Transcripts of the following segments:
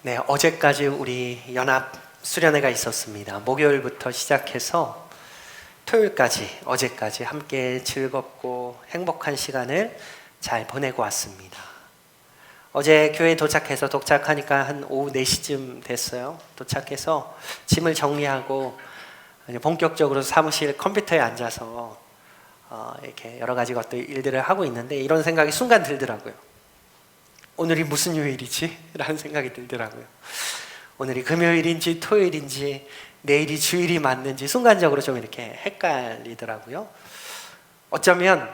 네, 어제까지 우리 연합 수련회가 있었습니다. 목요일부터 시작해서 토요일까지, 어제까지 함께 즐겁고 행복한 시간을 잘 보내고 왔습니다. 어제 교회에 도착하니까 한 오후 4시쯤 됐어요. 도착해서 짐을 정리하고 본격적으로 사무실 컴퓨터에 앉아서 이렇게 여러 가지 일들을 하고 있는데 이런 생각이 순간 들더라고요. 오늘이 무슨 요일이지? 라는 생각이 들더라고요. 오늘이 금요일인지 토요일인지 내일이 주일이 맞는지 순간적으로 좀 이렇게 헷갈리더라고요. 어쩌면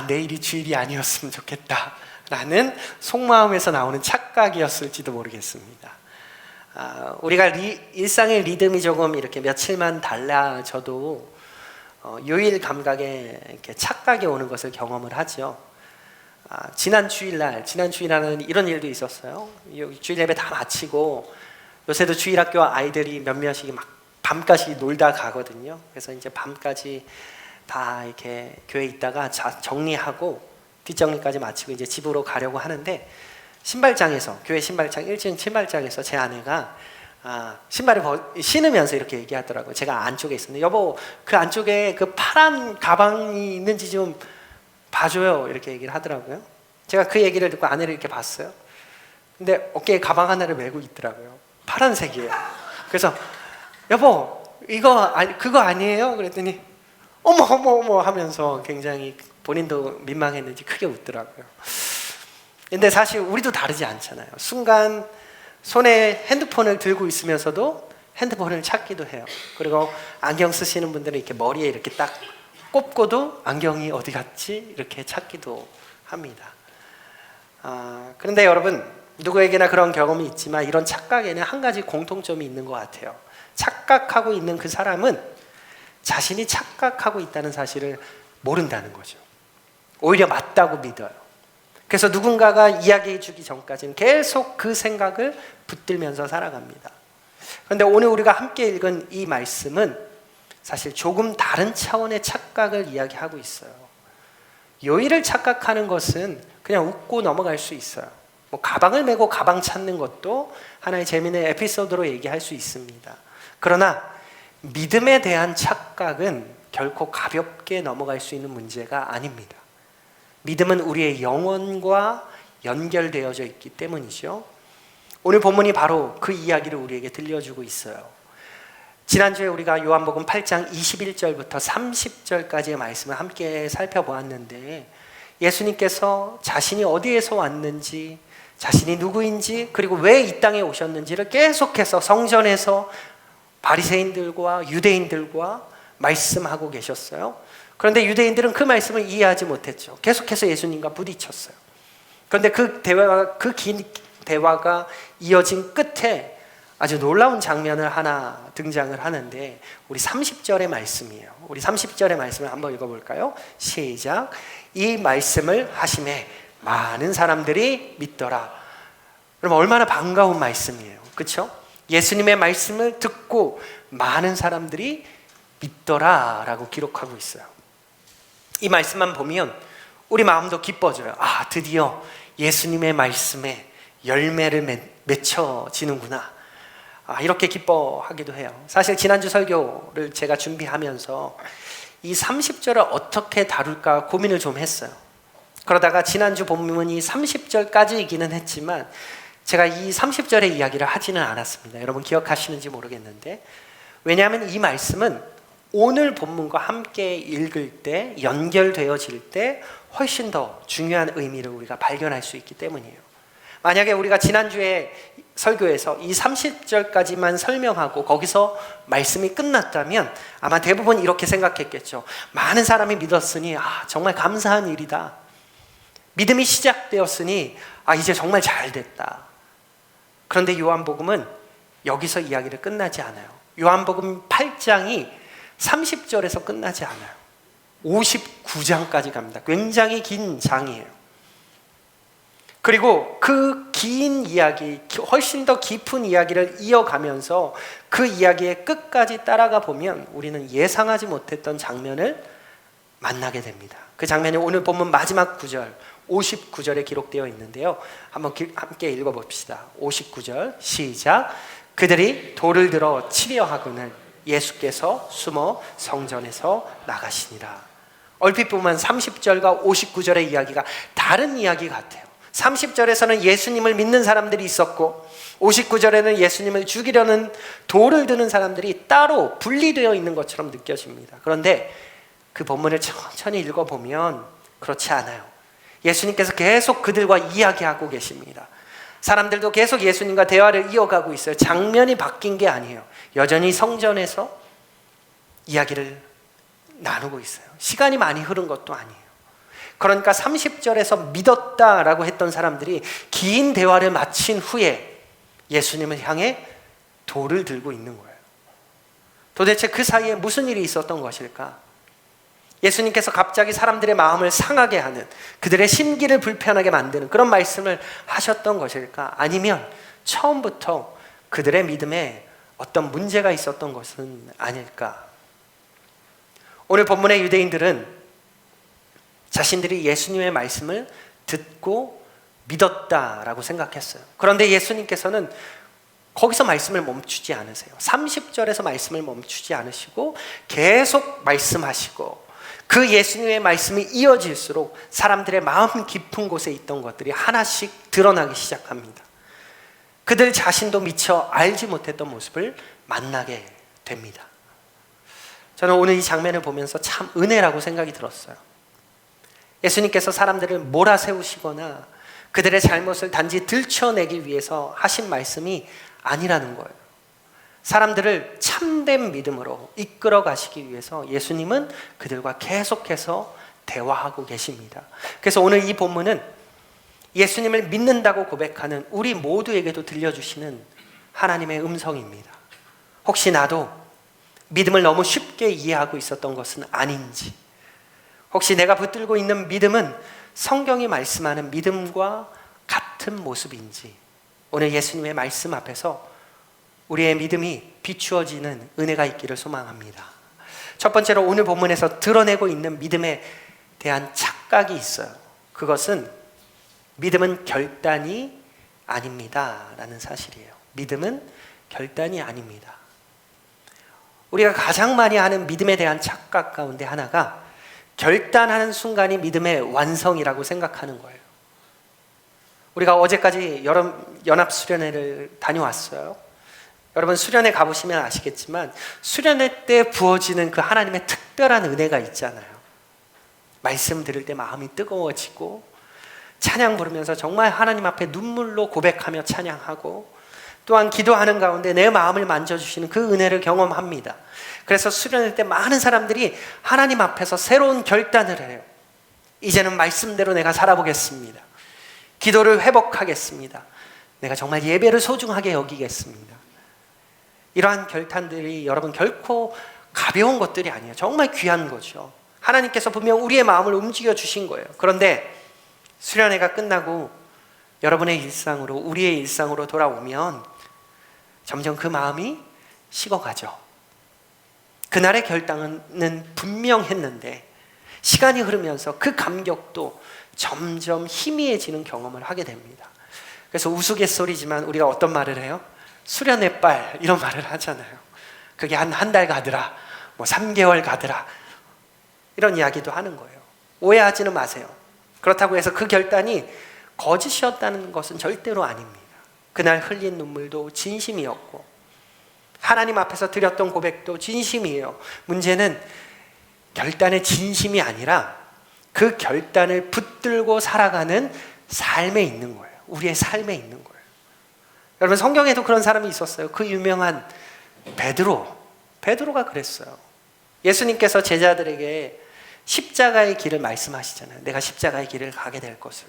내일이 주일이 아니었으면 좋겠다 라는 속마음에서 나오는 착각이었을지도 모르겠습니다. 우리가 일상의 리듬이 조금 이렇게 며칠만 달라져도 요일 감각에 이렇게 착각이 오는 것을 경험을 하죠. 지난 주일날은 이런 일도 있었어요. 주일 예배 다 마치고 요새도 주일학교 아이들이 몇몇이 막 밤까지 놀다 가거든요. 그래서 이제 밤까지 다 이렇게 교회에 있다가 정리하고 뒷정리까지 마치고 이제 집으로 가려고 하는데 교회 신발장 1층 신발장에서 제 아내가 신발을 신으면서 이렇게 얘기하더라고요. 제가 안쪽에 있었는데 여보 그 안쪽에 그 파란 가방이 있는지 좀 봐줘요 이렇게 얘기를 하더라고요. 제가 그 얘기를 듣고 아내를 이렇게 봤어요. 근데 어깨에 가방 하나를 메고 있더라고요. 파란색이에요. 그래서 여보 이거 그거 아니에요? 그랬더니 어머 하면서 굉장히 본인도 민망했는지 크게 웃더라고요. 근데 사실 우리도 다르지 않잖아요. 순간 손에 핸드폰을 들고 있으면서도 핸드폰을 찾기도 해요. 그리고 안경 쓰시는 분들은 이렇게 머리에 이렇게 딱 꼽고도 안경이 어디 갔지? 이렇게 찾기도 합니다. 그런데 여러분 누구에게나 그런 경험이 있지만 이런 착각에는 한 가지 공통점이 있는 것 같아요. 착각하고 있는 그 사람은 자신이 착각하고 있다는 사실을 모른다는 거죠. 오히려 맞다고 믿어요. 그래서 누군가가 이야기해 주기 전까지는 계속 그 생각을 붙들면서 살아갑니다. 그런데 오늘 우리가 함께 읽은 이 말씀은 사실 조금 다른 차원의 착각을 이야기하고 있어요. 요일을 착각하는 것은 그냥 웃고 넘어갈 수 있어요. 가방을 메고 가방 찾는 것도 하나의 재미있는 에피소드로 얘기할 수 있습니다. 그러나 믿음에 대한 착각은 결코 가볍게 넘어갈 수 있는 문제가 아닙니다. 믿음은 우리의 영혼과 연결되어져 있기 때문이죠. 오늘 본문이 바로 그 이야기를 우리에게 들려주고 있어요. 지난주에 우리가 요한복음 8장 21절부터 30절까지의 말씀을 함께 살펴보았는데 예수님께서 자신이 어디에서 왔는지, 자신이 누구인지, 그리고 왜 이 땅에 오셨는지를 계속해서 성전에서 바리새인들과 유대인들과 말씀하고 계셨어요. 그런데 유대인들은 그 말씀을 이해하지 못했죠. 계속해서 예수님과 부딪혔어요. 그런데 그 긴 대화가 이어진 끝에 아주 놀라운 장면을 하나 등장을 하는데 우리 30절의 말씀이에요. 우리 30절의 말씀을 한번 읽어볼까요? 시작. 이 말씀을 하심에 많은 사람들이 믿더라. 그럼 얼마나 반가운 말씀이에요. 그렇죠? 예수님의 말씀을 듣고 많은 사람들이 믿더라 라고 기록하고 있어요. 이 말씀만 보면 우리 마음도 기뻐져요. 드디어 예수님의 말씀에 열매를 맺혀지는구나. 이렇게 기뻐하기도 해요. 사실 지난주 설교를 제가 준비하면서 이 30절을 어떻게 다룰까 고민을 좀 했어요. 그러다가 지난주 본문이 30절까지이기는 했지만 제가 이 30절의 이야기를 하지는 않았습니다. 여러분 기억하시는지 모르겠는데 왜냐하면 이 말씀은 오늘 본문과 함께 읽을 때 연결되어질 때 훨씬 더 중요한 의미를 우리가 발견할 수 있기 때문이에요. 만약에 우리가 지난주에 설교에서 이 30절까지만 설명하고 거기서 말씀이 끝났다면 아마 대부분 이렇게 생각했겠죠. 많은 사람이 믿었으니 정말 감사한 일이다. 믿음이 시작되었으니 이제 정말 잘 됐다. 그런데 요한복음은 여기서 이야기를 끝나지 않아요. 요한복음 8장이 30절에서 끝나지 않아요. 59장까지 갑니다. 굉장히 긴 장이에요. 그리고 그 긴 이야기, 훨씬 더 깊은 이야기를 이어가면서 그 이야기의 끝까지 따라가 보면 우리는 예상하지 못했던 장면을 만나게 됩니다. 그 장면이 오늘 본문 마지막 구절 59절에 기록되어 있는데요. 한번 함께 읽어봅시다. 59절 시작. 그들이 돌을 들어 치려 하고는 예수께서 숨어 성전에서 나가시니라. 얼핏 보면 30절과 59절의 이야기가 다른 이야기 같아요. 30절에서는 예수님을 믿는 사람들이 있었고 59절에는 예수님을 죽이려는 돌을 드는 사람들이 따로 분리되어 있는 것처럼 느껴집니다. 그런데 그 본문을 천천히 읽어보면 그렇지 않아요. 예수님께서 계속 그들과 이야기하고 계십니다. 사람들도 계속 예수님과 대화를 이어가고 있어요. 장면이 바뀐 게 아니에요. 여전히 성전에서 이야기를 나누고 있어요. 시간이 많이 흐른 것도 아니에요. 그러니까 30절에서 믿었다라고 했던 사람들이 긴 대화를 마친 후에 예수님을 향해 돌을 들고 있는 거예요. 도대체 그 사이에 무슨 일이 있었던 것일까? 예수님께서 갑자기 사람들의 마음을 상하게 하는, 그들의 심기를 불편하게 만드는 그런 말씀을 하셨던 것일까? 아니면 처음부터 그들의 믿음에 어떤 문제가 있었던 것은 아닐까? 오늘 본문의 유대인들은 자신들이 예수님의 말씀을 듣고 믿었다라고 생각했어요. 그런데 예수님께서는 거기서 말씀을 멈추지 않으세요. 30절에서 말씀을 멈추지 않으시고 계속 말씀하시고, 그 예수님의 말씀이 이어질수록 사람들의 마음 깊은 곳에 있던 것들이 하나씩 드러나기 시작합니다. 그들 자신도 미처 알지 못했던 모습을 만나게 됩니다. 저는 오늘 이 장면을 보면서 참 은혜라고 생각이 들었어요. 예수님께서 사람들을 몰아세우시거나 그들의 잘못을 단지 들춰내기 위해서 하신 말씀이 아니라는 거예요. 사람들을 참된 믿음으로 이끌어 가시기 위해서 예수님은 그들과 계속해서 대화하고 계십니다. 그래서 오늘 이 본문은 예수님을 믿는다고 고백하는 우리 모두에게도 들려주시는 하나님의 음성입니다. 혹시 나도 믿음을 너무 쉽게 이해하고 있었던 것은 아닌지, 혹시 내가 붙들고 있는 믿음은 성경이 말씀하는 믿음과 같은 모습인지, 오늘 예수님의 말씀 앞에서 우리의 믿음이 비추어지는 은혜가 있기를 소망합니다. 첫 번째로 오늘 본문에서 드러내고 있는 믿음에 대한 착각이 있어요. 그것은 믿음은 결단이 아닙니다 라는 사실이에요. 믿음은 결단이 아닙니다. 우리가 가장 많이 하는 믿음에 대한 착각 가운데 하나가 결단하는 순간이 믿음의 완성이라고 생각하는 거예요. 우리가 어제까지 연합수련회를 다녀왔어요. 여러분 수련회 가보시면 아시겠지만 수련회 때 부어지는 그 하나님의 특별한 은혜가 있잖아요. 말씀 들을 때 마음이 뜨거워지고 찬양 부르면서 정말 하나님 앞에 눈물로 고백하며 찬양하고, 또한 기도하는 가운데 내 마음을 만져주시는 그 은혜를 경험합니다. 그래서 수련회 때 많은 사람들이 하나님 앞에서 새로운 결단을 해요. 이제는 말씀대로 내가 살아보겠습니다. 기도를 회복하겠습니다. 내가 정말 예배를 소중하게 여기겠습니다. 이러한 결단들이 여러분 결코 가벼운 것들이 아니에요. 정말 귀한 거죠. 하나님께서 분명 우리의 마음을 움직여 주신 거예요. 그런데 수련회가 끝나고 여러분의 일상으로, 우리의 일상으로 돌아오면 점점 그 마음이 식어가죠. 그날의 결단은 분명했는데 시간이 흐르면서 그 감격도 점점 희미해지는 경험을 하게 됩니다. 그래서 우스갯소리지만 우리가 어떤 말을 해요? 수련회 빨 이런 말을 하잖아요. 그게 한 달 가더라, 뭐 3개월 가더라, 이런 이야기도 하는 거예요. 오해하지는 마세요. 그렇다고 해서 그 결단이 거짓이었다는 것은 절대로 아닙니다. 그날 흘린 눈물도 진심이었고 하나님 앞에서 드렸던 고백도 진심이에요. 문제는 결단의 진심이 아니라 그 결단을 붙들고 살아가는 삶에 있는 거예요. 우리의 삶에 있는 거예요. 여러분 성경에도 그런 사람이 있었어요. 그 유명한 베드로가 그랬어요. 예수님께서 제자들에게 십자가의 길을 말씀하시잖아요. 내가 십자가의 길을 가게 될 것을.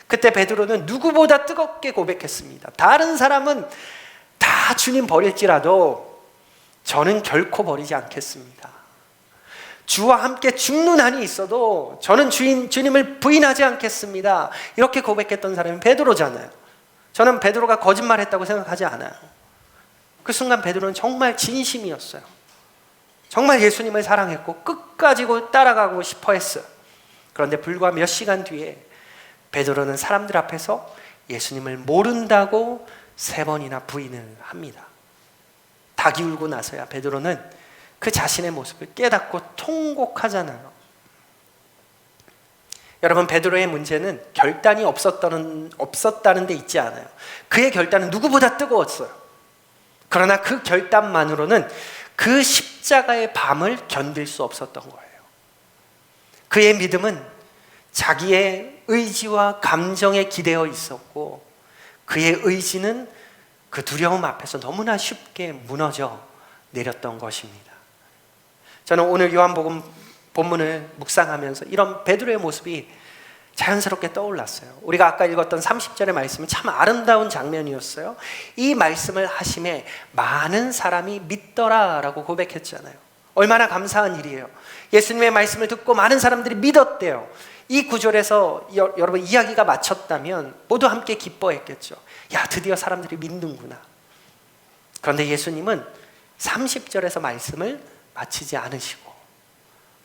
그때 베드로는 누구보다 뜨겁게 고백했습니다. 다른 사람은 다 주님 버릴지라도 저는 결코 버리지 않겠습니다. 주와 함께 죽는 한이 있어도 저는 주님을 부인하지 않겠습니다. 이렇게 고백했던 사람이 베드로잖아요. 저는 베드로가 거짓말했다고 생각하지 않아요. 그 순간 베드로는 정말 진심이었어요. 정말 예수님을 사랑했고 끝까지 따라가고 싶어 했어요. 그런데 불과 몇 시간 뒤에 베드로는 사람들 앞에서 예수님을 모른다고 3번이나 부인을 합니다. 닭이 울고 나서야 베드로는 그 자신의 모습을 깨닫고 통곡하잖아요. 여러분, 베드로의 문제는 결단이 없었다는 데 있지 않아요. 그의 결단은 누구보다 뜨거웠어요. 그러나 그 결단만으로는 그 십자가의 밤을 견딜 수 없었던 거예요. 그의 믿음은 자기의 의지와 감정에 기대어 있었고, 그의 의지는 그 두려움 앞에서 너무나 쉽게 무너져 내렸던 것입니다. 저는 오늘 요한복음 본문을 묵상하면서 이런 베드로의 모습이 자연스럽게 떠올랐어요. 우리가 아까 읽었던 30절의 말씀은 참 아름다운 장면이었어요. 이 말씀을 하심에 많은 사람이 믿더라라고 고백했잖아요. 얼마나 감사한 일이에요. 예수님의 말씀을 듣고 많은 사람들이 믿었대요. 이 구절에서 여러분 이야기가 마쳤다면 모두 함께 기뻐했겠죠. 야, 드디어 사람들이 믿는구나. 그런데 예수님은 30절에서 말씀을 마치지 않으시고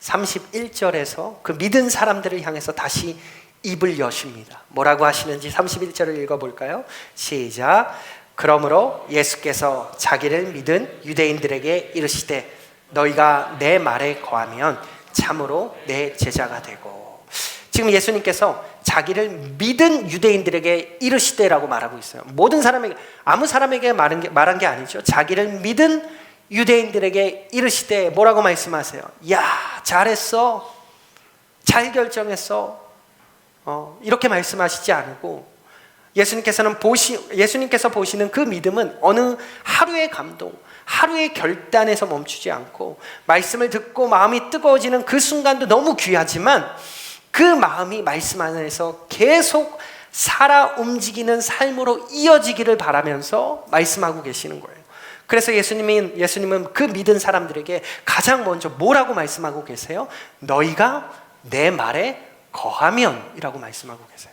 31절에서 그 믿은 사람들을 향해서 다시 입을 여십니다. 뭐라고 하시는지 31절을 읽어볼까요? 시작. 그러므로 예수께서 자기를 믿은 유대인들에게 이르시되 너희가 내 말에 거하면 참으로 내 제자가 되고. 지금 예수님께서 자기를 믿은 유대인들에게 이르시되라고 말하고 있어요. 모든 사람에게, 아무 사람에게 말한 게 아니죠. 자기를 믿은 유대인들에게 이르시되 뭐라고 말씀하세요? 야, 잘했어, 잘 결정했어, 이렇게 말씀하시지 않고 예수님께서 보시는 그 믿음은 어느 하루의 감동, 하루의 결단에서 멈추지 않고 말씀을 듣고 마음이 뜨거워지는 그 순간도 너무 귀하지만 그 마음이 말씀 안에서 계속 살아 움직이는 삶으로 이어지기를 바라면서 말씀하고 계시는 거예요. 그래서 예수님은 그 믿은 사람들에게 가장 먼저 뭐라고 말씀하고 계세요? 너희가 내 말에 거하면 이라고 말씀하고 계세요.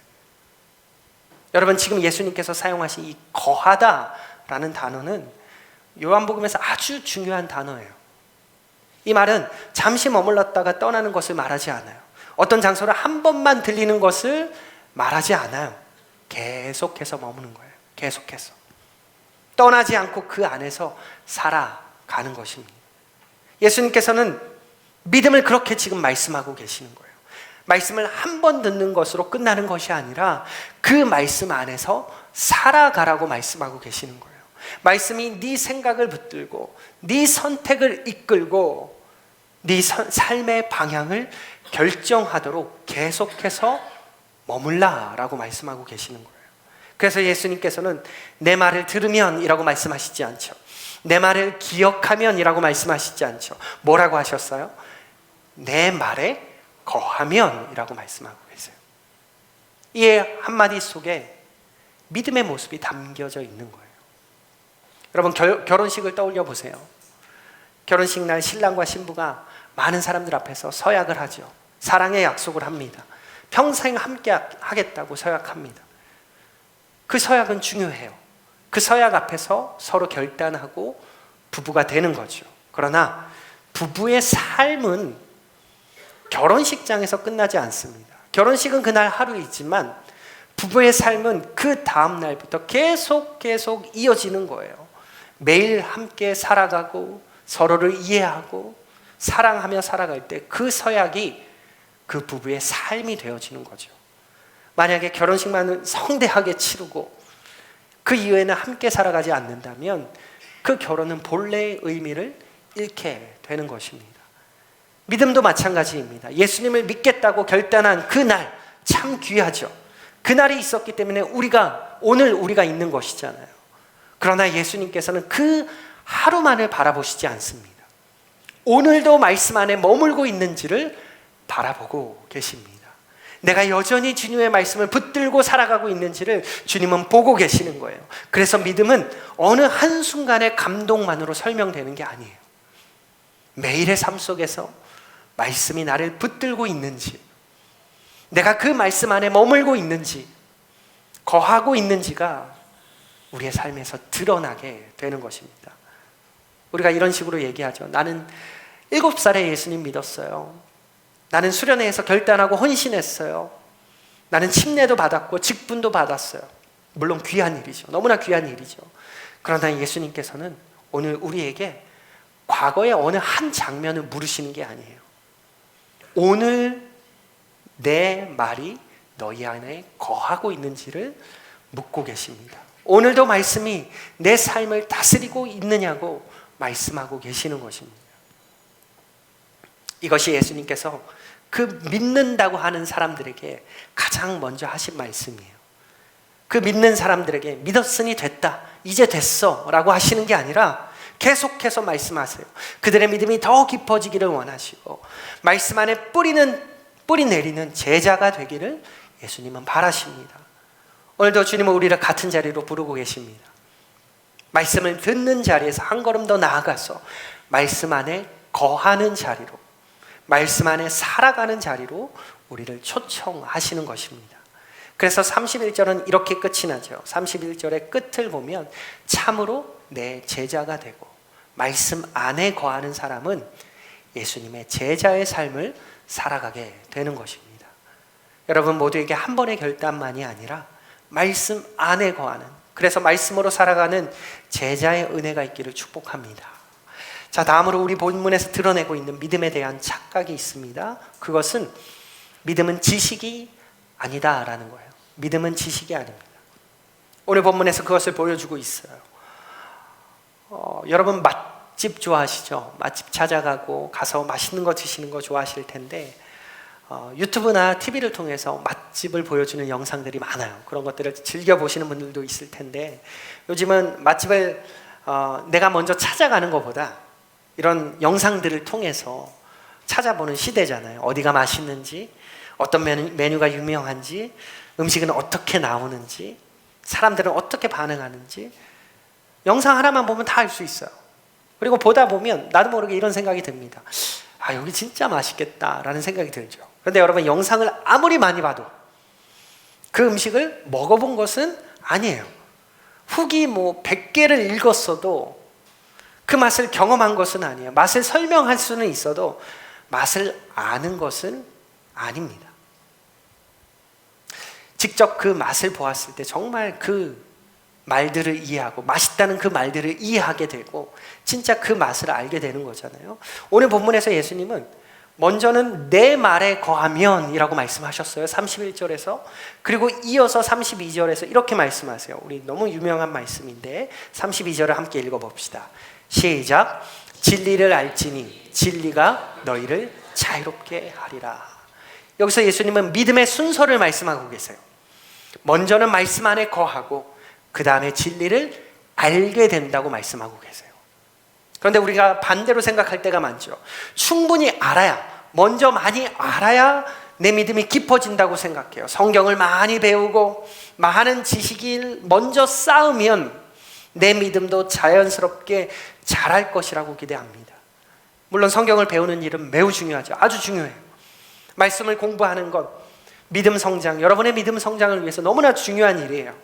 여러분, 지금 예수님께서 사용하신 이 거하다라는 단어는 요한복음에서 아주 중요한 단어예요. 이 말은 잠시 머물렀다가 떠나는 것을 말하지 않아요. 어떤 장소를 한 번만 들리는 것을 말하지 않아요. 계속해서 머무는 거예요. 계속해서 떠나지 않고 그 안에서 살아가는 것입니다. 예수님께서는 믿음을 그렇게 지금 말씀하고 계시는 거예요. 말씀을 한 번 듣는 것으로 끝나는 것이 아니라 그 말씀 안에서 살아가라고 말씀하고 계시는 거예요. 말씀이 네 생각을 붙들고 네 선택을 이끌고 네 삶의 방향을 결정하도록 계속해서 머물라라고 말씀하고 계시는 거예요. 그래서 예수님께서는 내 말을 들으면 이라고 말씀하시지 않죠. 내 말을 기억하면 이라고 말씀하시지 않죠. 뭐라고 하셨어요? 내 말에 거하면 이라고 말씀하고 계세요. 이 한마디 속에 믿음의 모습이 담겨져 있는 거예요. 여러분, 결혼식을 떠올려 보세요. 결혼식 날 신랑과 신부가 많은 사람들 앞에서 서약을 하죠. 사랑의 약속을 합니다. 평생 함께 하겠다고 서약합니다. 그 서약은 중요해요. 그 서약 앞에서 서로 결단하고 부부가 되는 거죠. 그러나 부부의 삶은 결혼식장에서 끝나지 않습니다. 결혼식은 그날 하루이지만 부부의 삶은 그 다음 날부터 계속 이어지는 거예요. 매일 함께 살아가고 서로를 이해하고 사랑하며 살아갈 때 그 서약이 그 부부의 삶이 되어지는 거죠. 만약에 결혼식만은 성대하게 치르고 그 이후에는 함께 살아가지 않는다면 그 결혼은 본래의 의미를 잃게 되는 것입니다. 믿음도 마찬가지입니다. 예수님을 믿겠다고 결단한 그날 참 귀하죠. 그날이 있었기 때문에 오늘 우리가 있는 것이잖아요. 그러나 예수님께서는 그 하루만을 바라보시지 않습니다. 오늘도 말씀 안에 머물고 있는지를 바라보고 계십니다. 내가 여전히 주님의 말씀을 붙들고 살아가고 있는지를 주님은 보고 계시는 거예요. 그래서 믿음은 어느 한순간의 감동만으로 설명되는 게 아니에요. 매일의 삶 속에서 말씀이 나를 붙들고 있는지, 내가 그 말씀 안에 머물고 있는지, 거하고 있는지가 우리의 삶에서 드러나게 되는 것입니다. 우리가 이런 식으로 얘기하죠. 나는 7살에 예수님 믿었어요. 나는 수련회에서 결단하고 헌신했어요. 나는 침례도 받았고 직분도 받았어요. 물론 귀한 일이죠. 너무나 귀한 일이죠. 그러나 예수님께서는 오늘 우리에게 과거의 어느 한 장면을 물으시는 게 아니에요. 오늘 내 말이 너희 안에 거하고 있는지를 묻고 계십니다. 오늘도 말씀이 내 삶을 다스리고 있느냐고 말씀하고 계시는 것입니다. 이것이 예수님께서 그 믿는다고 하는 사람들에게 가장 먼저 하신 말씀이에요. 그 믿는 사람들에게 믿었으니 됐다, 이제 됐어 라고 하시는 게 아니라 계속해서 말씀하세요. 그들의 믿음이 더 깊어지기를 원하시고 말씀 안에 뿌리 내리는 제자가 되기를 예수님은 바라십니다. 오늘도 주님은 우리를 같은 자리로 부르고 계십니다. 말씀을 듣는 자리에서 한 걸음 더 나아가서 말씀 안에 거하는 자리로, 말씀 안에 살아가는 자리로 우리를 초청하시는 것입니다. 그래서 31절은 이렇게 끝이 나죠. 31절의 끝을 보면 참으로 내 제자가 되고 말씀 안에 거하는 사람은 예수님의 제자의 삶을 살아가게 되는 것입니다. 여러분 모두에게 한 번의 결단만이 아니라 말씀 안에 거하는, 그래서 말씀으로 살아가는 제자의 은혜가 있기를 축복합니다. 자, 다음으로 우리 본문에서 드러내고 있는 믿음에 대한 착각이 있습니다. 그것은 믿음은 지식이 아니다라는 거예요. 믿음은 지식이 아닙니다. 오늘 본문에서 그것을 보여주고 있어요. 여러분 맛집 좋아하시죠? 맛집 찾아가고 가서 맛있는 거 드시는 거 좋아하실 텐데 유튜브나 TV를 통해서 맛집을 보여주는 영상들이 많아요. 그런 것들을 즐겨보시는 분들도 있을 텐데 요즘은 맛집을 내가 먼저 찾아가는 것보다 이런 영상들을 통해서 찾아보는 시대잖아요. 어디가 맛있는지, 어떤 메뉴가 유명한지, 음식은 어떻게 나오는지, 사람들은 어떻게 반응하는지 영상 하나만 보면 다 알 수 있어요. 그리고 보다 보면 나도 모르게 이런 생각이 듭니다. 아, 여기 진짜 맛있겠다라는 생각이 들죠. 그런데 여러분 영상을 아무리 많이 봐도 그 음식을 먹어본 것은 아니에요. 후기 100개를 읽었어도 그 맛을 경험한 것은 아니에요. 맛을 설명할 수는 있어도 맛을 아는 것은 아닙니다. 직접 그 맛을 보았을 때 정말 그 말들을 이해하고 맛있다는 그 말들을 이해하게 되고 진짜 그 맛을 알게 되는 거잖아요. 오늘 본문에서 예수님은 먼저는 내 말에 거하면 이라고 말씀하셨어요. 31절에서. 그리고 이어서 32절에서 이렇게 말씀하세요. 우리 너무 유명한 말씀인데 32절을 함께 읽어봅시다. 시작. 진리를 알지니 진리가 너희를 자유롭게 하리라. 여기서 예수님은 믿음의 순서를 말씀하고 계세요. 먼저는 말씀 안에 거하고 그 다음에 진리를 알게 된다고 말씀하고 계세요. 그런데 우리가 반대로 생각할 때가 많죠. 충분히 알아야, 먼저 많이 알아야 내 믿음이 깊어진다고 생각해요. 성경을 많이 배우고 많은 지식을 먼저 쌓으면 내 믿음도 자연스럽게 자랄 것이라고 기대합니다. 물론 성경을 배우는 일은 매우 중요하죠. 아주 중요해요. 말씀을 공부하는 것, 믿음 성장, 여러분의 믿음 성장을 위해서 너무나 중요한 일이에요.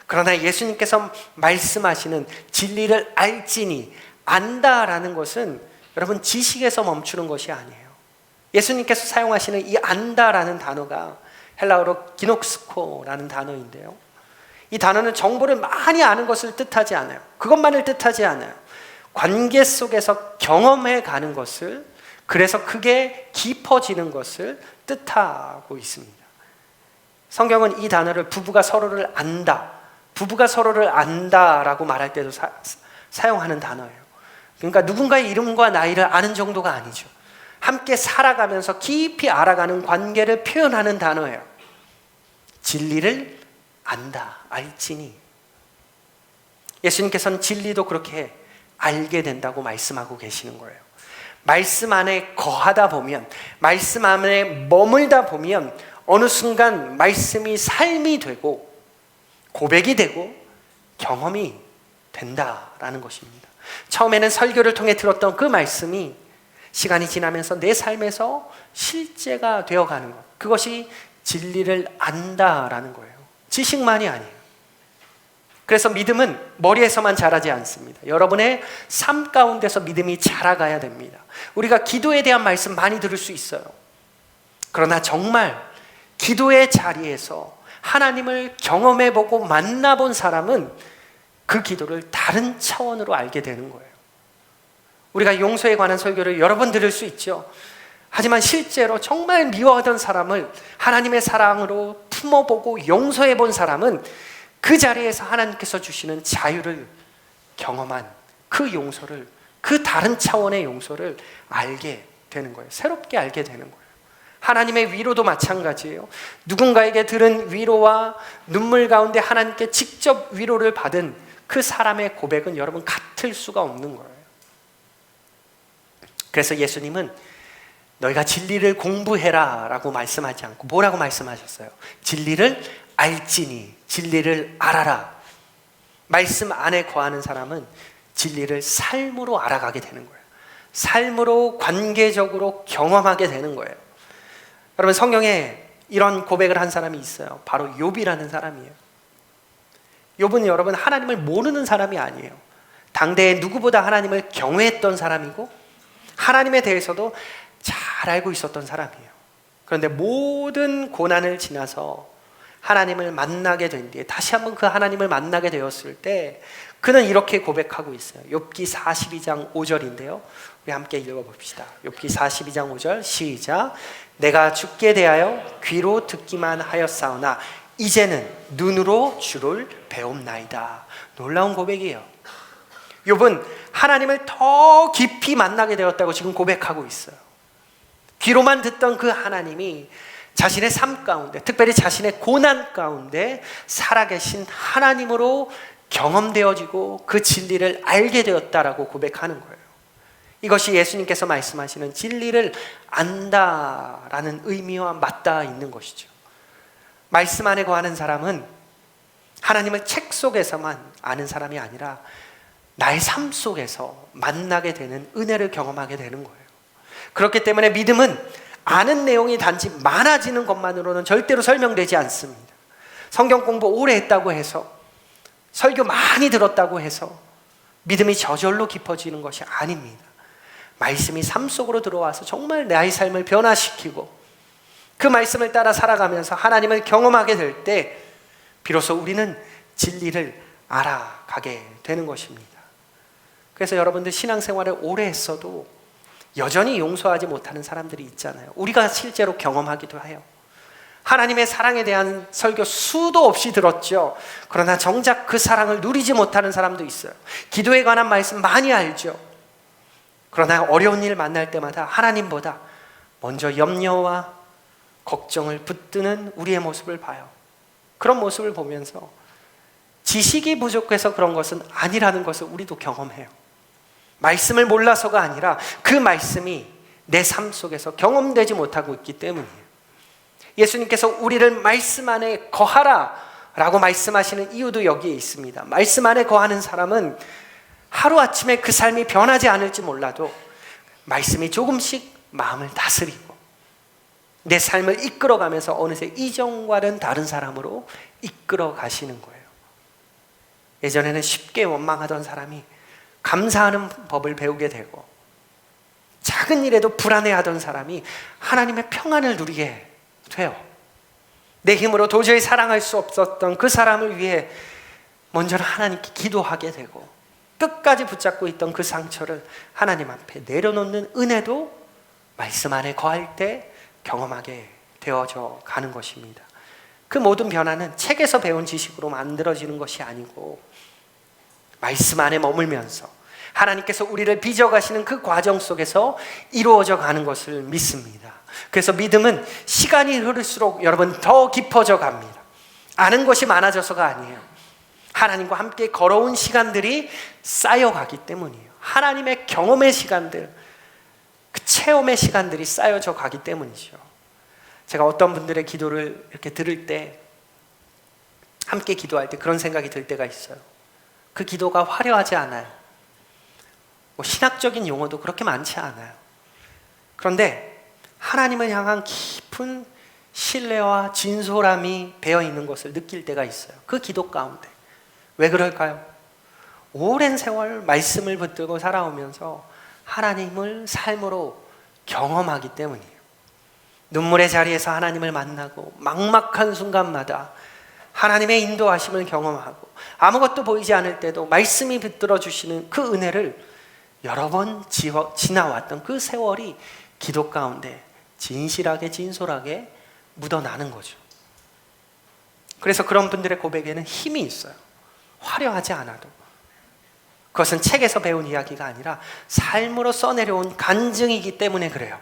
그러나 예수님께서 말씀하시는 진리를 알지니, 안다라는 것은 여러분 지식에서 멈추는 것이 아니에요. 예수님께서 사용하시는 이 안다라는 단어가 헬라어로 기녹스코라는 단어인데요. 이 단어는 정보를 많이 아는 것을 뜻하지 않아요. 그것만을 뜻하지 않아요. 관계 속에서 경험해 가는 것을, 그래서 그게 깊어지는 것을 뜻하고 있습니다. 성경은 이 단어를 부부가 서로를 안다, 부부가 서로를 안다라고 말할 때도 사용하는 단어예요. 그러니까 누군가의 이름과 나이를 아는 정도가 아니죠. 함께 살아가면서 깊이 알아가는 관계를 표현하는 단어예요. 진리를 안다, 알지니. 예수님께서는 진리도 그렇게 알게 된다고 말씀하고 계시는 거예요. 말씀 안에 거하다 보면, 말씀 안에 머물다 보면 어느 순간 말씀이 삶이 되고 고백이 되고 경험이 된다라는 것입니다. 처음에는 설교를 통해 들었던 그 말씀이 시간이 지나면서 내 삶에서 실제가 되어가는 것, 그것이 진리를 안다라는 거예요. 지식만이 아니에요. 그래서 믿음은 머리에서만 자라지 않습니다. 여러분의 삶 가운데서 믿음이 자라가야 됩니다. 우리가 기도에 대한 말씀 많이 들을 수 있어요. 그러나 정말 기도의 자리에서 하나님을 경험해보고 만나본 사람은 그 기도를 다른 차원으로 알게 되는 거예요. 우리가 용서에 관한 설교를 여러 번 들을 수 있죠. 하지만 실제로 정말 미워하던 사람을 하나님의 사랑으로 품어보고 용서해본 사람은 그 자리에서 하나님께서 주시는 자유를 경험한 그 용서를, 그 다른 차원의 용서를 알게 되는 거예요. 새롭게 알게 되는 거예요. 하나님의 위로도 마찬가지예요. 누군가에게 들은 위로와 눈물 가운데 하나님께 직접 위로를 받은 그 사람의 고백은 여러분 같을 수가 없는 거예요. 그래서 예수님은 너희가 진리를 공부해라 라고 말씀하지 않고 뭐라고 말씀하셨어요? 진리를 알지니, 진리를 알아라. 말씀 안에 거하는 사람은 진리를 삶으로 알아가게 되는 거예요. 삶으로 관계적으로 경험하게 되는 거예요. 여러분, 성경에 이런 고백을 한 사람이 있어요. 바로 욥이라는 사람이에요. 욥은 여러분 하나님을 모르는 사람이 아니에요. 당대에 누구보다 하나님을 경외했던 사람이고 하나님에 대해서도 잘 알고 있었던 사람이에요. 그런데 모든 고난을 지나서 하나님을 만나게 된 뒤에 다시 한번 그 하나님을 만나게 되었을 때 그는 이렇게 고백하고 있어요. 욥기 42장 5절인데요. 우리 함께 읽어봅시다. 욥기 42장 5절 시작. 내가 주께 대하여 귀로 듣기만 하였사오나 이제는 눈으로 주를 배움나이다. 놀라운 고백이에요. 욥은 하나님을 더 깊이 만나게 되었다고 지금 고백하고 있어요. 귀로만 듣던 그 하나님이 자신의 삶 가운데, 특별히 자신의 고난 가운데 살아계신 하나님으로 경험되어지고 그 진리를 알게 되었다라고 고백하는 거예요. 이것이 예수님께서 말씀하시는 진리를 안다라는 의미와 맞닿아 있는 것이죠. 말씀 안에 거하는 사람은 하나님을 책 속에서만 아는 사람이 아니라 나의 삶 속에서 만나게 되는 은혜를 경험하게 되는 거예요. 그렇기 때문에 믿음은 아는 내용이 단지 많아지는 것만으로는 절대로 설명되지 않습니다. 성경 공부 오래 했다고 해서, 설교 많이 들었다고 해서 믿음이 저절로 깊어지는 것이 아닙니다. 말씀이 삶 속으로 들어와서 정말 나의 삶을 변화시키고 그 말씀을 따라 살아가면서 하나님을 경험하게 될 때 비로소 우리는 진리를 알아가게 되는 것입니다. 그래서 여러분들 신앙생활을 오래 했어도 여전히 용서하지 못하는 사람들이 있잖아요. 우리가 실제로 경험하기도 해요. 하나님의 사랑에 대한 설교 수도 없이 들었죠. 그러나 정작 그 사랑을 누리지 못하는 사람도 있어요. 기도에 관한 말씀 많이 알죠. 그러나 어려운 일 만날 때마다 하나님보다 먼저 염려와 걱정을 붙드는 우리의 모습을 봐요. 그런 모습을 보면서 지식이 부족해서 그런 것은 아니라는 것을 우리도 경험해요. 말씀을 몰라서가 아니라 그 말씀이 내 삶 속에서 경험되지 못하고 있기 때문이에요. 예수님께서 우리를 말씀 안에 거하라 라고 말씀하시는 이유도 여기에 있습니다. 말씀 안에 거하는 사람은 하루아침에 그 삶이 변하지 않을지 몰라도 말씀이 조금씩 마음을 다스리고 내 삶을 이끌어가면서 어느새 이전과는 다른 사람으로 이끌어 가시는 거예요. 예전에는 쉽게 원망하던 사람이 감사하는 법을 배우게 되고, 작은 일에도 불안해하던 사람이 하나님의 평안을 누리게 돼요. 내 힘으로 도저히 사랑할 수 없었던 그 사람을 위해 먼저는 하나님께 기도하게 되고, 끝까지 붙잡고 있던 그 상처를 하나님 앞에 내려놓는 은혜도 말씀 안에 거할 때 경험하게 되어져 가는 것입니다. 그 모든 변화는 책에서 배운 지식으로 만들어지는 것이 아니고 말씀 안에 머물면서 하나님께서 우리를 빚어가시는 그 과정 속에서 이루어져 가는 것을 믿습니다. 그래서 믿음은 시간이 흐를수록 여러분 더 깊어져 갑니다. 아는 것이 많아져서가 아니에요. 하나님과 함께 걸어온 시간들이 쌓여가기 때문이에요. 하나님의 경험의 시간들, 그 체험의 시간들이 쌓여져 가기 때문이죠. 제가 어떤 분들의 기도를 이렇게 들을 때, 함께 기도할 때 그런 생각이 들 때가 있어요. 그 기도가 화려하지 않아요. 뭐 신학적인 용어도 그렇게 많지 않아요. 그런데 하나님을 향한 깊은 신뢰와 진솔함이 배어있는 것을 느낄 때가 있어요. 그 기도 가운데. 왜 그럴까요? 오랜 세월 말씀을 붙들고 살아오면서 하나님을 삶으로 경험하기 때문이에요. 눈물의 자리에서 하나님을 만나고 막막한 순간마다 하나님의 인도하심을 경험하고 아무것도 보이지 않을 때도 말씀이 붙들어 주시는 그 은혜를 여러 번 지나왔던 그 세월이 기도 가운데 진실하게 진솔하게 묻어나는 거죠. 그래서 그런 분들의 고백에는 힘이 있어요. 화려하지 않아도. 그것은 책에서 배운 이야기가 아니라 삶으로 써내려온 간증이기 때문에 그래요.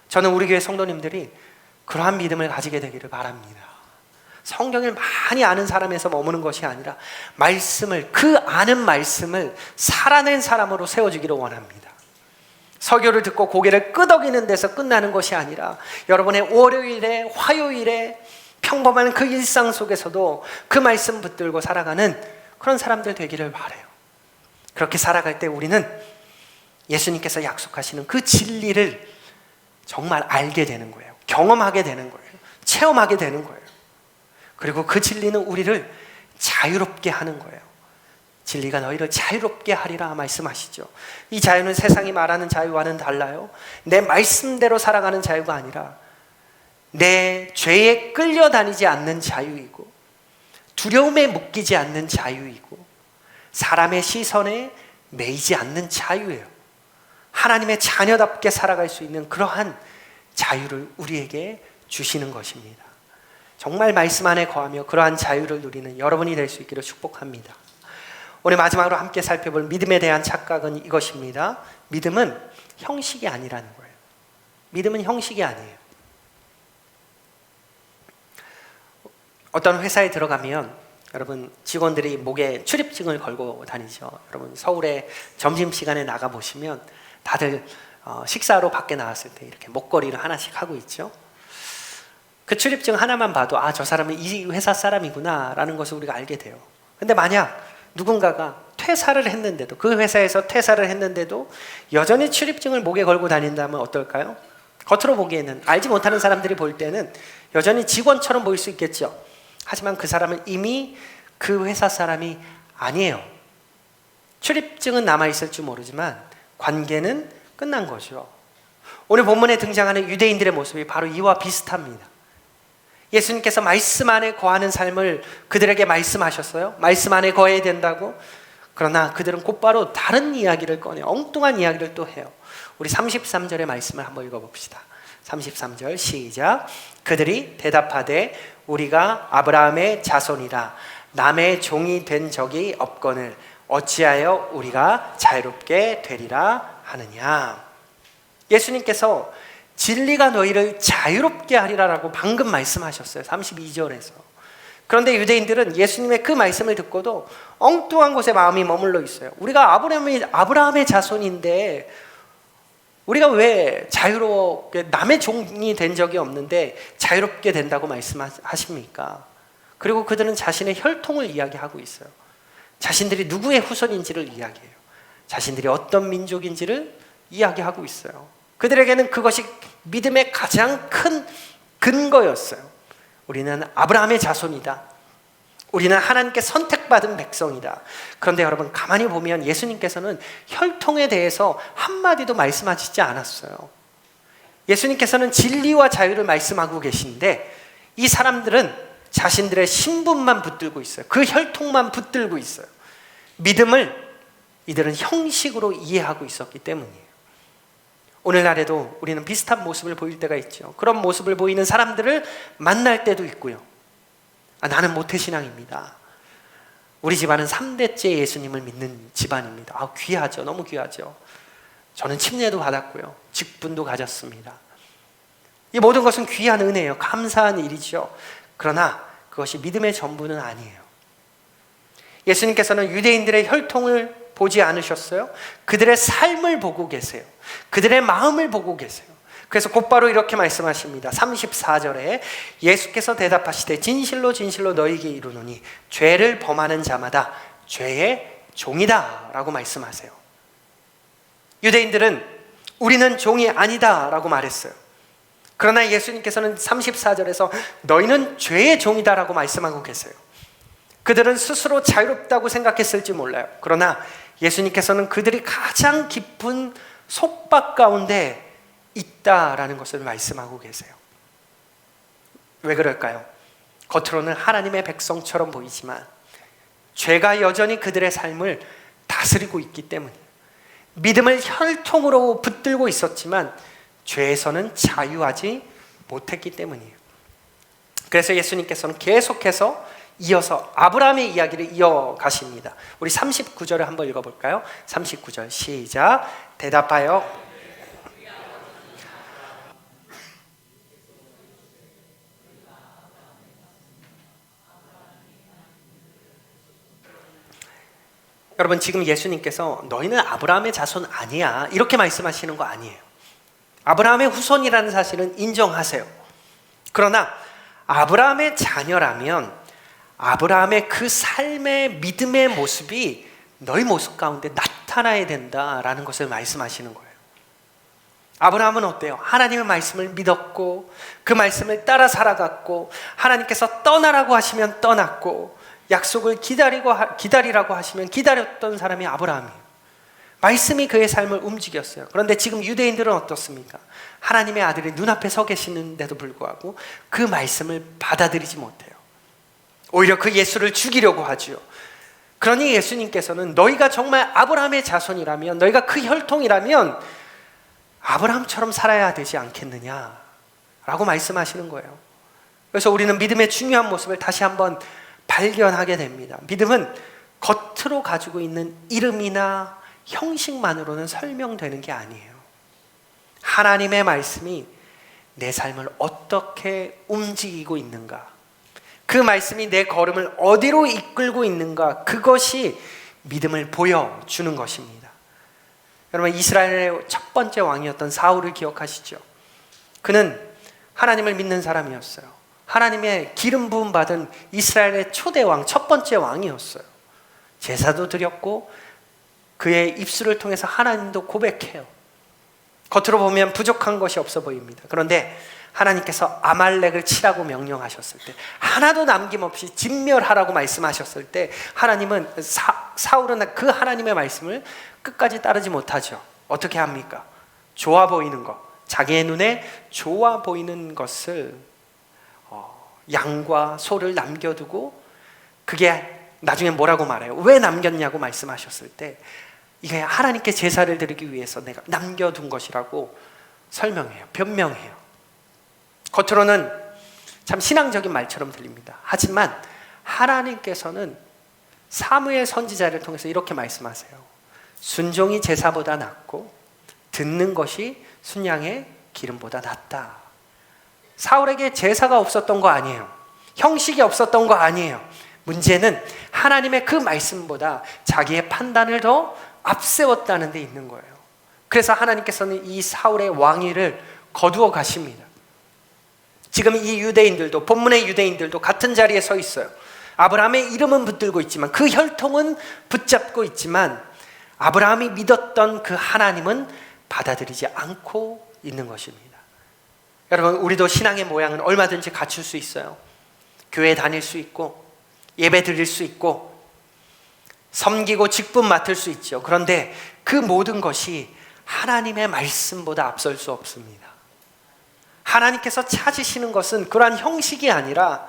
저는 우리 교회 성도님들이 그러한 믿음을 가지게 되기를 바랍니다. 성경을 많이 아는 사람에서 머무는 것이 아니라 말씀을, 그 아는 말씀을 살아낸 사람으로 세워주기를 원합니다. 설교를 듣고 고개를 끄덕이는 데서 끝나는 것이 아니라 여러분의 월요일에, 화요일에 평범한 그 일상 속에서도 그 말씀 붙들고 살아가는 그런 사람들 되기를 바라요. 그렇게 살아갈 때 우리는 예수님께서 약속하시는 그 진리를 정말 알게 되는 거예요. 경험하게 되는 거예요. 체험하게 되는 거예요. 그리고 그 진리는 우리를 자유롭게 하는 거예요. 진리가 너희를 자유롭게 하리라 말씀하시죠. 이 자유는 세상이 말하는 자유와는 달라요. 내 말씀대로 살아가는 자유가 아니라 내 죄에 끌려다니지 않는 자유이고 두려움에 묶이지 않는 자유이고 사람의 시선에 매이지 않는 자유예요. 하나님의 자녀답게 살아갈 수 있는 그러한 자유를 우리에게 주시는 것입니다. 정말 말씀 안에 거하며 그러한 자유를 누리는 여러분이 될 수 있기를 축복합니다. 오늘 마지막으로 함께 살펴볼 믿음에 대한 착각은 이것입니다. 믿음은 형식이 아니라는 거예요. 믿음은 형식이 아니에요. 어떤 회사에 들어가면 여러분 직원들이 목에 출입증을 걸고 다니죠. 여러분 서울에 점심시간에 나가보시면 다들 식사로 밖에 나왔을 때 이렇게 목걸이를 하나씩 하고 있죠. 그 출입증 하나만 봐도 저 사람은 이 회사 사람이구나 라는 것을 우리가 알게 돼요. 근데 만약 누군가가 퇴사를 했는데도, 그 회사에서 퇴사를 했는데도 여전히 출입증을 목에 걸고 다닌다면 어떨까요? 겉으로 보기에는, 알지 못하는 사람들이 볼 때는 여전히 직원처럼 보일 수 있겠죠. 하지만 그 사람은 이미 그 회사 사람이 아니에요. 출입증은 남아있을지 모르지만 관계는 끝난 거죠. 오늘 본문에 등장하는 유대인들의 모습이 바로 이와 비슷합니다. 예수님께서 말씀 안에 거하는 삶을 그들에게 말씀하셨어요. 말씀 안에 거해야 된다고. 그러나 그들은 곧바로 다른 이야기를 꺼내 엉뚱한 이야기를 또 해요. 우리 33절의 말씀을 한번 읽어봅시다. 33절 시작. 그들이 대답하되 우리가 아브라함의 자손이라 남의 종이 된 적이 없거늘 어찌하여 우리가 자유롭게 되리라 하느냐. 예수님께서 진리가 너희를 자유롭게 하리라라고 방금 말씀하셨어요. 32절에서. 그런데 유대인들은 예수님의 그 말씀을 듣고도 엉뚱한 곳에 마음이 머물러 있어요. 우리가 아브라함의 자손인데 우리가 왜 자유롭게, 남의 종이 된 적이 없는데 자유롭게 된다고 말씀하십니까? 그리고 그들은 자신의 혈통을 이야기하고 있어요. 자신들이 누구의 후손인지를 이야기해요. 자신들이 어떤 민족인지를 이야기하고 있어요. 그들에게는 그것이 믿음의 가장 큰 근거였어요. 우리는 아브라함의 자손이다. 우리는 하나님께 선택받은 백성이다. 그런데 여러분 가만히 보면 예수님께서는 혈통에 대해서 한마디도 말씀하시지 않았어요. 예수님께서는 진리와 자유를 말씀하고 계신데 이 사람들은 자신들의 신분만 붙들고 있어요. 그 혈통만 붙들고 있어요. 믿음을 이들은 형식으로 이해하고 있었기 때문이에요. 오늘날에도 우리는 비슷한 모습을 보일 때가 있죠. 그런 모습을 보이는 사람들을 만날 때도 있고요. 나는 모태신앙입니다. 우리 집안은 3대째 예수님을 믿는 집안입니다. 귀하죠. 너무 귀하죠. 저는 침례도 받았고요. 직분도 가졌습니다. 이 모든 것은 귀한 은혜예요. 감사한 일이죠. 그러나 그것이 믿음의 전부는 아니에요. 예수님께서는 유대인들의 혈통을 보지 않으셨어요. 그들의 삶을 보고 계세요. 그들의 마음을 보고 계세요. 그래서 곧바로 이렇게 말씀하십니다. 34절에 예수께서 대답하시되 진실로 진실로 너희에게 이르노니 죄를 범하는 자마다 죄의 종이다 라고 말씀하세요. 유대인들은 우리는 종이 아니다 라고 말했어요. 그러나 예수님께서는 34절에서 너희는 죄의 종이다 라고 말씀하고 계세요. 그들은 스스로 자유롭다고 생각했을지 몰라요. 그러나 예수님께서는 그들이 가장 깊은 속박 가운데 있다라는 것을 말씀하고 계세요. 왜 그럴까요? 겉으로는 하나님의 백성처럼 보이지만 죄가 여전히 그들의 삶을 다스리고 있기 때문이에요. 믿음을 혈통으로 붙들고 있었지만 죄에서는 자유하지 못했기 때문이에요. 그래서 예수님께서는 계속해서 이어서 아브라함의 이야기를 이어가십니다. 우리 39절을 한번 읽어볼까요? 39절 시작. 대답하여 여러분, 지금 예수님께서 너희는 아브라함의 자손 아니야 이렇게 말씀하시는 거 아니에요. 아브라함의 후손이라는 사실은 인정하세요. 그러나 아브라함의 자녀라면 아브라함의 그 삶의 믿음의 모습이 너희 모습 가운데 나타나야 된다라는 것을 말씀하시는 거예요. 아브라함은 어때요? 하나님의 말씀을 믿었고 그 말씀을 따라 살아갔고 하나님께서 떠나라고 하시면 떠났고 약속을 기다리라고 하시면 기다렸던 사람이 아브라함이에요. 말씀이 그의 삶을 움직였어요. 그런데 지금 유대인들은 어떻습니까? 하나님의 아들이 눈앞에 서 계시는데도 불구하고 그 말씀을 받아들이지 못해요. 오히려 그 예수를 죽이려고 하죠. 그러니 예수님께서는 너희가 정말 아브라함의 자손이라면, 너희가 그 혈통이라면 아브라함처럼 살아야 되지 않겠느냐라고 말씀하시는 거예요. 그래서 우리는 믿음의 중요한 모습을 다시 한번 발견하게 됩니다. 믿음은 겉으로 가지고 있는 이름이나 형식만으로는 설명되는 게 아니에요. 하나님의 말씀이 내 삶을 어떻게 움직이고 있는가, 그 말씀이 내 걸음을 어디로 이끌고 있는가, 그것이 믿음을 보여주는 것입니다. 여러분, 이스라엘의 첫 번째 왕이었던 사울을 기억하시죠? 그는 하나님을 믿는 사람이었어요. 하나님의 기름 부음 받은 이스라엘의 초대 왕, 첫 번째 왕이었어요. 제사도 드렸고 그의 입술을 통해서 하나님도 고백해요. 겉으로 보면 부족한 것이 없어 보입니다. 그런데 하나님께서 아말렉을 치라고 명령하셨을 때, 하나도 남김없이 진멸하라고 말씀하셨을 때, 하나님은 사울은 그 하나님의 말씀을 끝까지 따르지 못하죠. 어떻게 합니까? 좋아 보이는 것, 자기의 눈에 좋아 보이는 것을 양과 소를 남겨두고, 그게 나중에 뭐라고 말해요? 왜 남겼냐고 말씀하셨을 때, 이게 하나님께 제사를 드리기 위해서 내가 남겨둔 것이라고 설명해요. 변명해요. 겉으로는 참 신앙적인 말처럼 들립니다. 하지만 하나님께서는 사무엘 선지자를 통해서 이렇게 말씀하세요. 순종이 제사보다 낫고 듣는 것이 순양의 기름보다 낫다. 사울에게 제사가 없었던 거 아니에요. 형식이 없었던 거 아니에요. 문제는 하나님의 그 말씀보다 자기의 판단을 더 앞세웠다는 데 있는 거예요. 그래서 하나님께서는 이 사울의 왕위를 거두어 가십니다. 지금 이 유대인들도, 본문의 유대인들도 같은 자리에 서 있어요. 아브라함의 이름은 붙들고 있지만, 그 혈통은 붙잡고 있지만, 아브라함이 믿었던 그 하나님은 받아들이지 않고 있는 것입니다. 여러분, 우리도 신앙의 모양은 얼마든지 갖출 수 있어요. 교회 다닐 수 있고, 예배 드릴 수 있고, 섬기고 직분 맡을 수 있죠. 그런데 그 모든 것이 하나님의 말씀보다 앞설 수 없습니다. 하나님께서 찾으시는 것은 그러한 형식이 아니라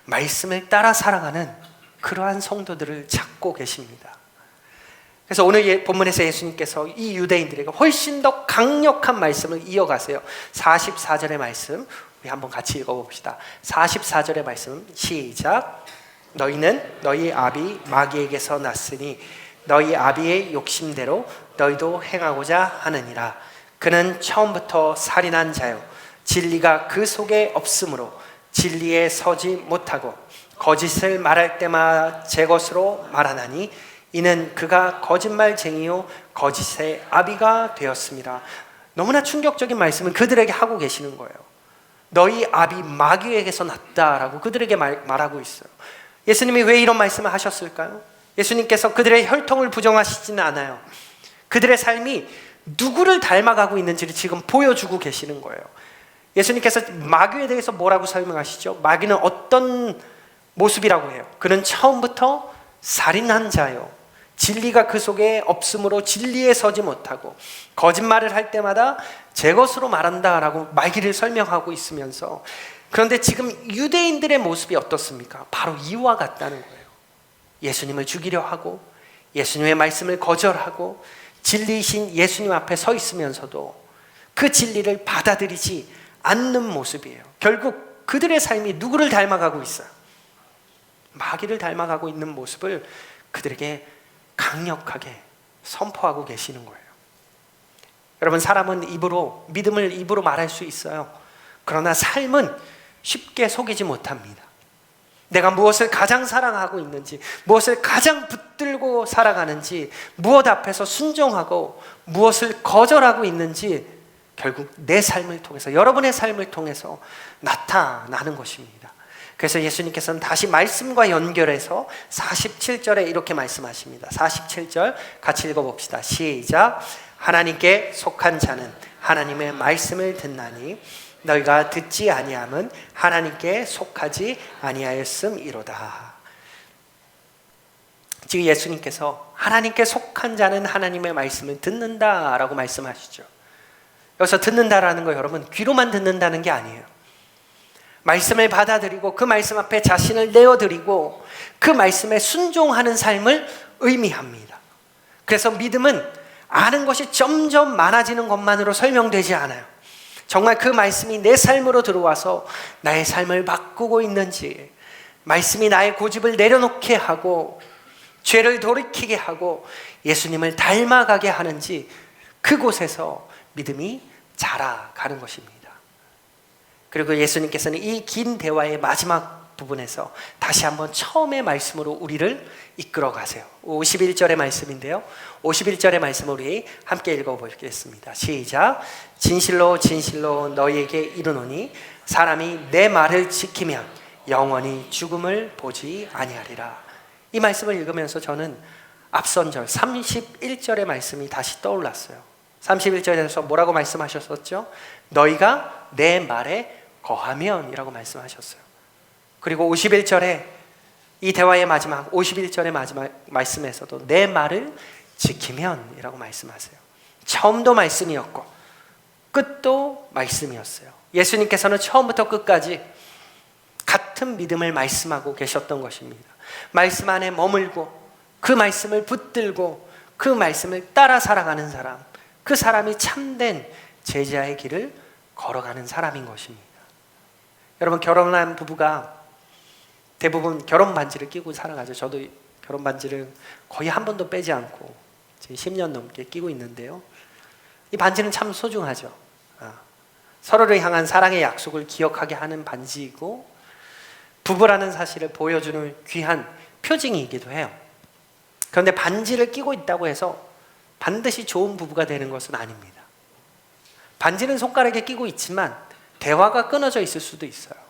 말씀을 따라 살아가는 그러한 성도들을 찾고 계십니다. 그래서 오늘 본문에서 예수님께서 이 유대인들에게 훨씬 더 강력한 말씀을 이어가세요. 44절의 말씀 우리 한번 같이 읽어봅시다. 44절의 말씀 시작. 너희는 너희 아비 마귀에게서 났으니 너희 아비의 욕심대로 너희도 행하고자 하느니라. 그는 처음부터 살인한 자요 진리가 그 속에 없으므로 진리에 서지 못하고 거짓을 말할 때마다 제 것으로 말하나니 이는 그가 거짓말쟁이요 거짓의 아비가 되었습니다. 너무나 충격적인 말씀을 그들에게 하고 계시는 거예요. 너희 아비 마귀에게서 났다라고 그들에게 말하고 있어요. 예수님이 왜 이런 말씀을 하셨을까요? 예수님께서 그들의 혈통을 부정하시지는 않아요. 그들의 삶이 누구를 닮아가고 있는지를 지금 보여주고 계시는 거예요. 예수님께서 마귀에 대해서 뭐라고 설명하시죠? 마귀는 어떤 모습이라고 해요? 그는 처음부터 살인한 자요 진리가 그 속에 없으므로 진리에 서지 못하고 거짓말을 할 때마다 제 것으로 말한다라고 마귀를 설명하고 있으면서 그런데 지금 유대인들의 모습이 어떻습니까? 바로 이와 같다는 거예요. 예수님을 죽이려 하고 예수님의 말씀을 거절하고 진리이신 예수님 앞에 서 있으면서도 그 진리를 받아들이지 않는 모습이에요. 결국 그들의 삶이 누구를 닮아가고 있어요? 마귀를 닮아가고 있는 모습을 그들에게 강력하게 선포하고 계시는 거예요. 여러분, 사람은 믿음을 입으로 말할 수 있어요. 그러나 삶은 쉽게 속이지 못합니다. 내가 무엇을 가장 사랑하고 있는지, 무엇을 가장 붙들고 살아가는지, 무엇 앞에서 순종하고 무엇을 거절하고 있는지 결국 내 삶을 통해서, 여러분의 삶을 통해서 나타나는 것입니다. 그래서 예수님께서는 다시 말씀과 연결해서 47절에 이렇게 말씀하십니다. 47절 같이 읽어봅시다. 시작. 하나님께 속한 자는 하나님의 말씀을 듣나니 너희가 듣지 아니함은 하나님께 속하지 아니하였음이로다. 지금 예수님께서 하나님께 속한 자는 하나님의 말씀을 듣는다라고 말씀하시죠. 여기서 듣는다라는 거 여러분 귀로만 듣는다는 게 아니에요. 말씀을 받아들이고 그 말씀 앞에 자신을 내어드리고 그 말씀에 순종하는 삶을 의미합니다. 그래서 믿음은 아는 것이 점점 많아지는 것만으로 설명되지 않아요. 정말 그 말씀이 내 삶으로 들어와서 나의 삶을 바꾸고 있는지, 말씀이 나의 고집을 내려놓게 하고 죄를 돌이키게 하고 예수님을 닮아가게 하는지 그곳에서 믿음이 자라가는 것입니다. 그리고 예수님께서는 이 긴 대화의 마지막 부분에서 다시 한번 처음의 말씀으로 우리를 이끌어 가세요. 51절의 말씀인데요. 51절의 말씀을 우리 함께 읽어보겠습니다. 시작. 진실로 진실로 너희에게 이르노니 사람이 내 말을 지키면 영원히 죽음을 보지 아니하리라. 이 말씀을 읽으면서 저는 앞선 절 31절의 말씀이 다시 떠올랐어요. 31절에서 뭐라고 말씀하셨었죠? 너희가 내 말에 거하면 이라고 말씀하셨어요. 그리고 51절에 이 대화의 마지막 51절의 마지막 말씀에서도 내 말을 지키면 이라고 말씀하세요. 처음도 말씀이었고 끝도 말씀이었어요. 예수님께서는 처음부터 끝까지 같은 믿음을 말씀하고 계셨던 것입니다. 말씀 안에 머물고 그 말씀을 붙들고 그 말씀을 따라 살아가는 사람, 그 사람이 참된 제자의 길을 걸어가는 사람인 것입니다. 여러분, 결혼한 부부가 대부분 결혼 반지를 끼고 살아가죠. 저도 결혼 반지를 거의 한 번도 빼지 않고 지금 10년 넘게 끼고 있는데요. 이 반지는 참 소중하죠. 서로를 향한 사랑의 약속을 기억하게 하는 반지이고 부부라는 사실을 보여주는 귀한 표징이기도 해요. 그런데 반지를 끼고 있다고 해서 반드시 좋은 부부가 되는 것은 아닙니다. 반지는 손가락에 끼고 있지만 대화가 끊어져 있을 수도 있어요.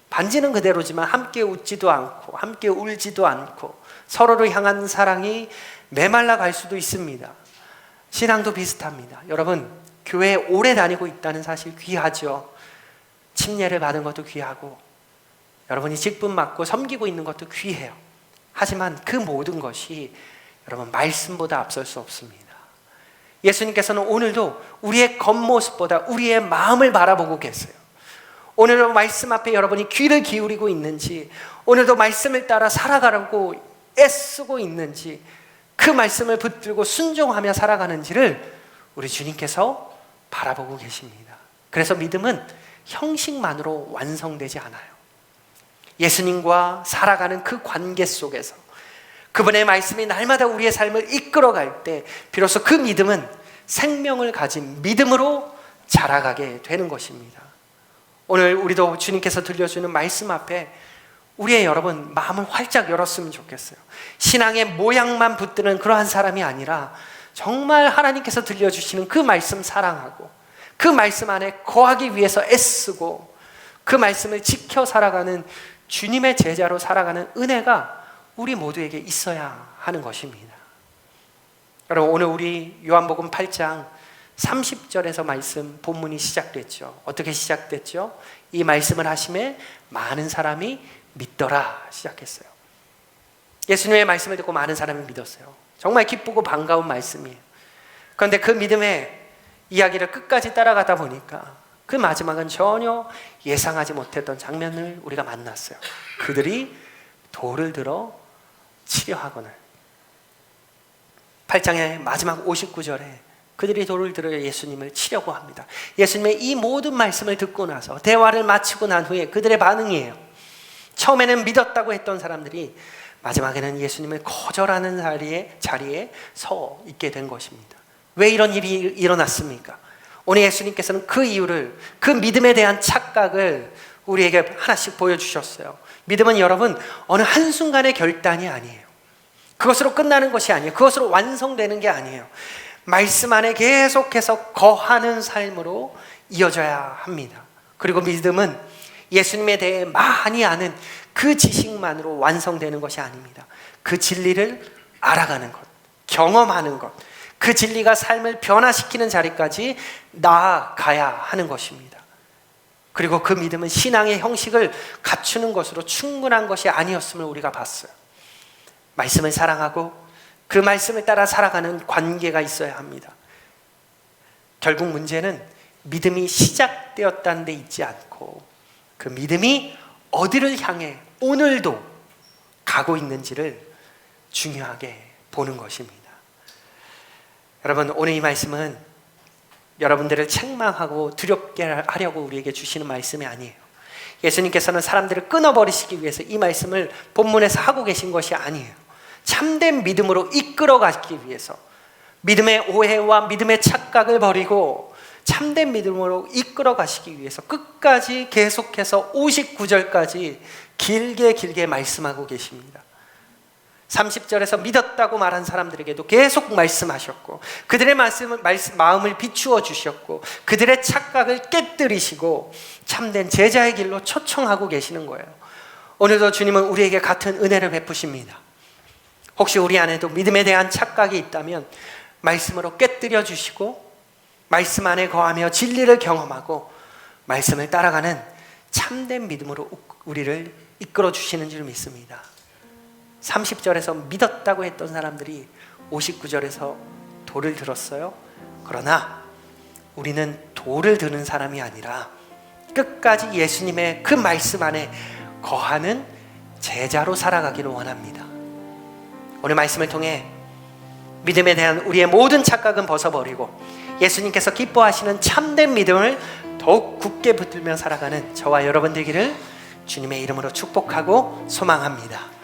반지는 그대로지만 함께 웃지도 않고 함께 울지도 않고 서로를 향한 사랑이 메말라 갈 수도 있습니다. 신앙도 비슷합니다. 여러분, 교회에 오래 다니고 있다는 사실 귀하죠. 침례를 받은 것도 귀하고 여러분이 직분 맡고 섬기고 있는 것도 귀해요. 하지만 그 모든 것이 여러분 말씀보다 앞설 수 없습니다. 예수님께서는 오늘도 우리의 겉모습보다 우리의 마음을 바라보고 계세요. 오늘도 말씀 앞에 여러분이 귀를 기울이고 있는지, 오늘도 말씀을 따라 살아가려고 애쓰고 있는지, 그 말씀을 붙들고 순종하며 살아가는지를 우리 주님께서 바라보고 계십니다. 그래서 믿음은 형식만으로 완성되지 않아요. 예수님과 살아가는 그 관계 속에서 그분의 말씀이 날마다 우리의 삶을 이끌어갈 때 비로소 그 믿음은 생명을 가진 믿음으로 자라가게 되는 것입니다. 오늘 우리도 주님께서 들려주는 말씀 앞에 우리의 여러분 마음을 활짝 열었으면 좋겠어요. 신앙의 모양만 붙드는 그러한 사람이 아니라 정말 하나님께서 들려주시는 그 말씀 사랑하고 그 말씀 안에 거하기 위해서 애쓰고 그 말씀을 지켜 살아가는 주님의 제자로 살아가는 은혜가 우리 모두에게 있어야 하는 것입니다. 여러분, 오늘 우리 요한복음 8장 30절에서 말씀 본문이 시작됐죠. 어떻게 시작됐죠? 이 말씀을 하심에 많은 사람이 믿더라 시작했어요. 예수님의 말씀을 듣고 많은 사람이 믿었어요. 정말 기쁘고 반가운 말씀이에요. 그런데 그 믿음의 이야기를 끝까지 따라가다 보니까 그 마지막은 전혀 예상하지 못했던 장면을 우리가 만났어요. 그들이 돌을 들어 치려 하거늘. 8장의 마지막 59절에 그들이 돌을 들어 예수님을 치려고 합니다. 예수님의 이 모든 말씀을 듣고 나서 대화를 마치고 난 후에 그들의 반응이에요. 처음에는 믿었다고 했던 사람들이 마지막에는 예수님을 거절하는 자리에 서 있게 된 것입니다. 왜 이런 일이 일어났습니까? 오늘 예수님께서는 그 이유를, 그 믿음에 대한 착각을 우리에게 하나씩 보여주셨어요. 믿음은 여러분 어느 한순간의 결단이 아니에요. 그것으로 끝나는 것이 아니에요. 그것으로 완성되는 게 아니에요. 말씀 안에 계속해서 거하는 삶으로 이어져야 합니다. 그리고 믿음은 예수님에 대해 많이 아는 그 지식만으로 완성되는 것이 아닙니다. 그 진리를 알아가는 것, 경험하는 것, 그 진리가 삶을 변화시키는 자리까지 나아가야 하는 것입니다. 그리고 그 믿음은 신앙의 형식을 갖추는 것으로 충분한 것이 아니었음을 우리가 봤어요. 말씀을 사랑하고 그 말씀을 따라 살아가는 관계가 있어야 합니다. 결국 문제는 믿음이 시작되었다는 데 있지 않고 그 믿음이 어디를 향해 오늘도 가고 있는지를 중요하게 보는 것입니다. 여러분, 오늘 이 말씀은 여러분들을 책망하고 두렵게 하려고 우리에게 주시는 말씀이 아니에요. 예수님께서는 사람들을 끊어버리시기 위해서 이 말씀을 본문에서 하고 계신 것이 아니에요. 참된 믿음으로 이끌어가기 위해서, 믿음의 오해와 믿음의 착각을 버리고 참된 믿음으로 이끌어가시기 위해서 끝까지 계속해서 59절까지 길게 말씀하고 계십니다. 30절에서 믿었다고 말한 사람들에게도 계속 말씀하셨고 그들의 마음을 비추어 주셨고 그들의 착각을 깨뜨리시고 참된 제자의 길로 초청하고 계시는 거예요. 오늘도 주님은 우리에게 같은 은혜를 베푸십니다. 혹시 우리 안에도 믿음에 대한 착각이 있다면 말씀으로 깨뜨려 주시고 말씀 안에 거하며 진리를 경험하고 말씀을 따라가는 참된 믿음으로 우리를 이끌어 주시는 줄 믿습니다. 30절에서 믿었다고 했던 사람들이 59절에서 돌을 들었어요. 그러나 우리는 돌을 드는 사람이 아니라 끝까지 예수님의 그 말씀 안에 거하는 제자로 살아가기를 원합니다. 오늘 말씀을 통해 믿음에 대한 우리의 모든 착각은 벗어버리고 예수님께서 기뻐하시는 참된 믿음을 더욱 굳게 붙들며 살아가는 저와 여러분 되기를 주님의 이름으로 축복하고 소망합니다.